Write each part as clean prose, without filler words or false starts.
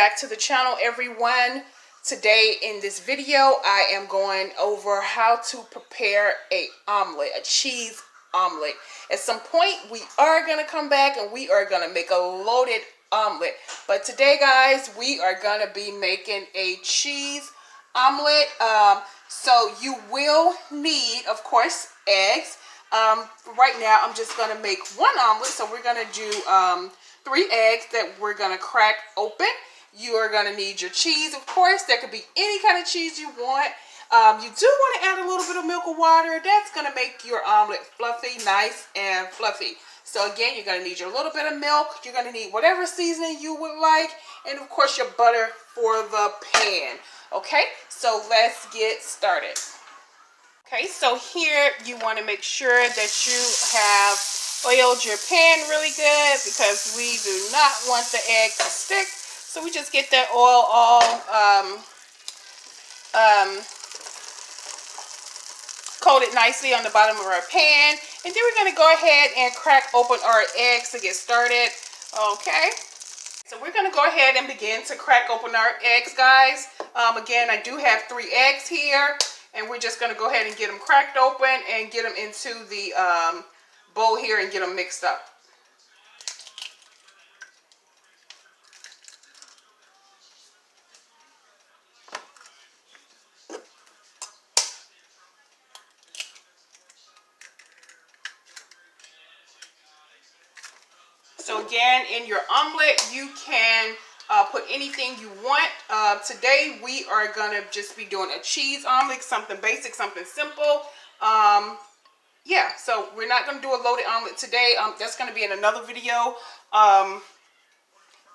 back to the channel, everyone. Today in this video I am going over how to prepare a omelet, a cheese omelet. At some point we are going to come back and we are going to make a loaded omelet, but today guys we are going to be making a cheese omelet. So you will need, of course, eggs. Right now I'm just going to make one omelet, so we're going to do 3 eggs that we're going to crack open. You are going to need your cheese, of course. That could be any kind of cheese you want. You do want to add a little bit of milk or water. That's going to make your omelet fluffy, nice and fluffy. So again, you're going to need your little bit of milk. You're going to need whatever seasoning you would like. And of course your butter for the pan. Okay, so let's get started. Okay, so here you want to make sure that you have oiled your pan really good, because we do not want the egg to stick. So we just get that oil all coated nicely on the bottom of our pan. And then we're going to go ahead and crack open our eggs to get started. Okay, so we're going to go ahead and begin to crack open our eggs, guys. Again, I do have 3 eggs here, and we're just going to go ahead and get them cracked open and get them into the bowl here and get them mixed up. So again, in your omelet, you can put anything you want. Today, we are going to just be doing a cheese omelet, something basic, something simple. Yeah, so we're not going to do a loaded omelet today. That's going to be in another video.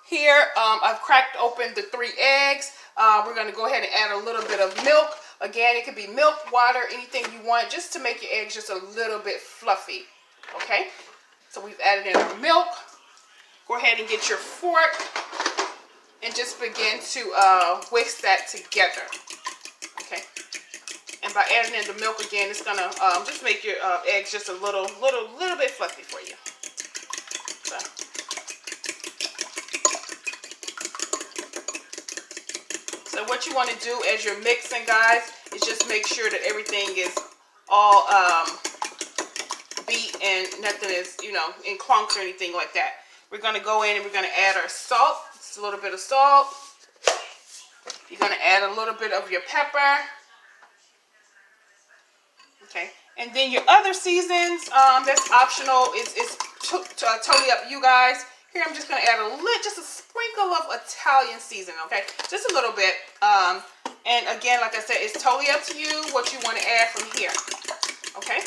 Here, I've cracked open the 3 eggs. We're going to go ahead and add a little bit of milk. Again, it could be milk, water, anything you want, just to make your eggs just a little bit fluffy. Okay, so we've added in our milk. Go ahead and get your fork and just begin to whisk that together. Okay, and by adding in the milk again, it's gonna just make your eggs just a little bit fluffy for you. So what you want to do as you're mixing, guys, is just make sure that everything is all beat and nothing is, in clumps or anything like that. We're going to go in and we're going to add our salt. Just a little bit of salt. You're going to add a little bit of your pepper. Okay. And then your other seasons, that's optional. It's totally up to you guys. Here I'm just going to add just a sprinkle of Italian seasoning, okay? Just a little bit. And again, like I said, it's totally up to you what you want to add from here. Okay?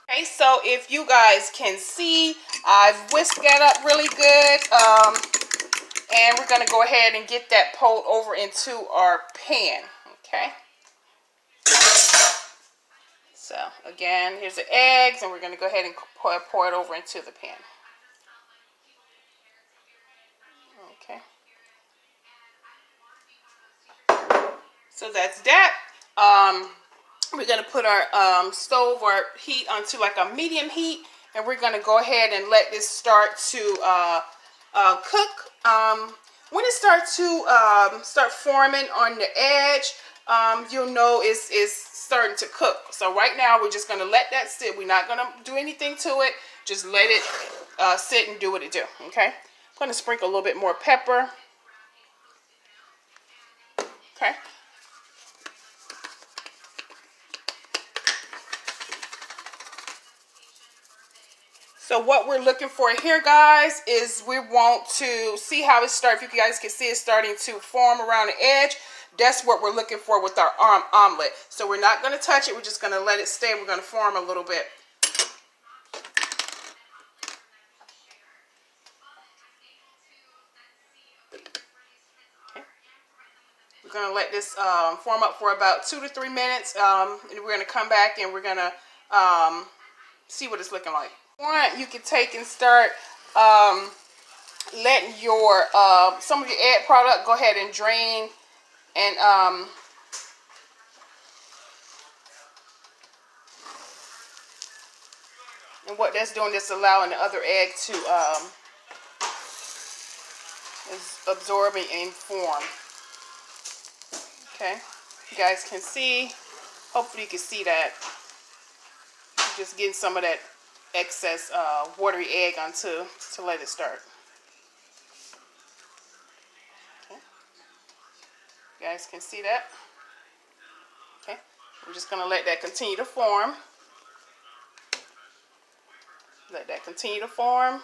Okay, so if you guys can see, I've whisked that up really good. And we're going to go ahead and get that pulled over into our pan. Okay? So, again, here's the eggs, and we're going to go ahead and pour it over into the pan. Okay. So that's that. We're going to put our stove or heat onto like a medium heat, and we're going to go ahead and let this start to cook. When it starts to start forming on the edge, you'll know it's starting to cook. So right now we're just going to let that sit. We're not going to do anything to it. Just let it sit and do what it do. Okay. I'm going to sprinkle a little bit more pepper. Okay. So what we're looking for here, guys, is we want to see how it starts. If you guys can see it starting to form around the edge, that's what we're looking for with our omelet. So we're not going to touch it. We're just going to let it stay. We're going to form a little bit. Okay. We're going to let this form up for about 2 to 3 minutes. And we're going to come back and we're going to see what it's looking like. You can take and start letting your some of your egg product go ahead and drain, and what that's doing is allowing the other egg to is absorbing in form. Okay, you guys can see, hopefully you can see that. Just getting some of that excess watery egg onto to let it start. Okay, you guys can see that. Okay, we're just gonna let that continue to form. Let that continue to form.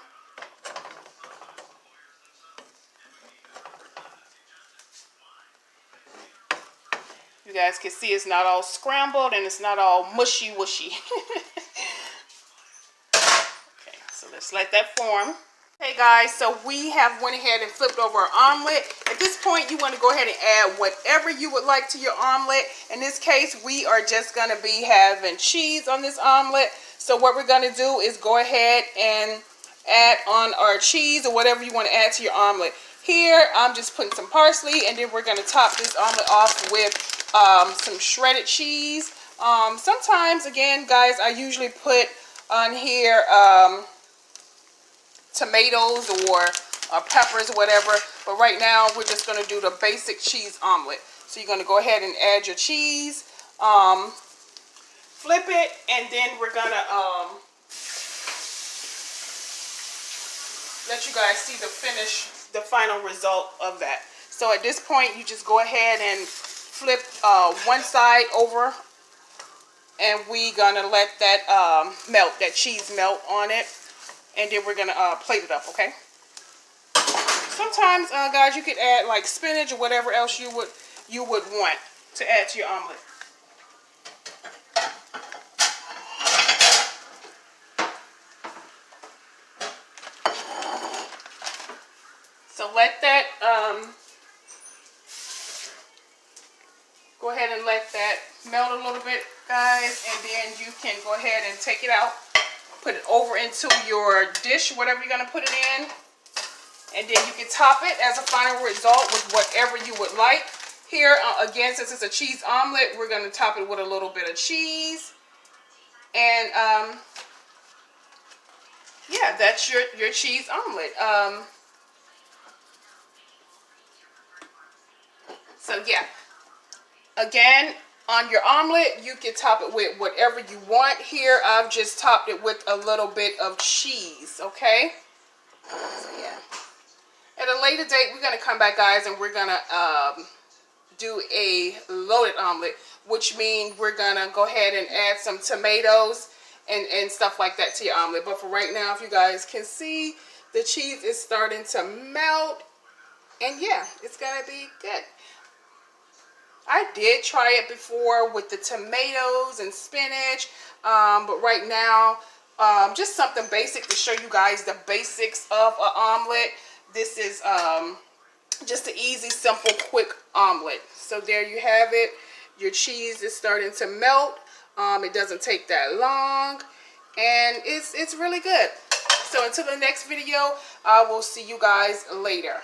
You guys can see it's not all scrambled and it's not all mushy-wushy. Okay, so let's let that form. Hey guys, so we have went ahead and flipped over our omelet. At this point, you want to go ahead and add whatever you would like to your omelet. In this case, we are just going to be having cheese on this omelet. So what we're going to do is go ahead and add on our cheese or whatever you want to add to your omelet. Here, I'm just putting some parsley, and then we're going to top this omelet off with some shredded cheese. Sometimes, again, guys, I usually put on here tomatoes or peppers or whatever, but right now we're just going to do the basic cheese omelet. So you're going to go ahead and add your cheese, flip it, and then we're going to let you guys see the final result of that. So at this point, you just go ahead and flip one side over, and we're going to let that melt, that cheese melt on it. And then we're gonna plate it up, okay? Sometimes, guys, you could add like spinach or whatever else you would want to add to your omelet. So let that go ahead and let that melt a little bit, guys, and then you can go ahead and take it out. Put it over into your dish, whatever you're going to put it in. And then you can top it as a final result with whatever you would like. Here, again, since it's a cheese omelet, we're going to top it with a little bit of cheese. And, yeah, that's your cheese omelet. So, yeah. Again, on your omelet, you can top it with whatever you want. Here, I've just topped it with a little bit of cheese, okay? So, yeah. At a later date, we're going to come back, guys, and we're going to do a loaded omelet, which means we're going to go ahead and add some tomatoes and stuff like that to your omelet. But for right now, if you guys can see, the cheese is starting to melt. And, yeah, it's going to be good. I did try it before with the tomatoes and spinach, but right now, just something basic to show you guys the basics of an omelet. This is just an easy, simple, quick omelet. So there you have it. Your cheese is starting to melt. It doesn't take that long, and it's really good. So until the next video, I will see you guys later.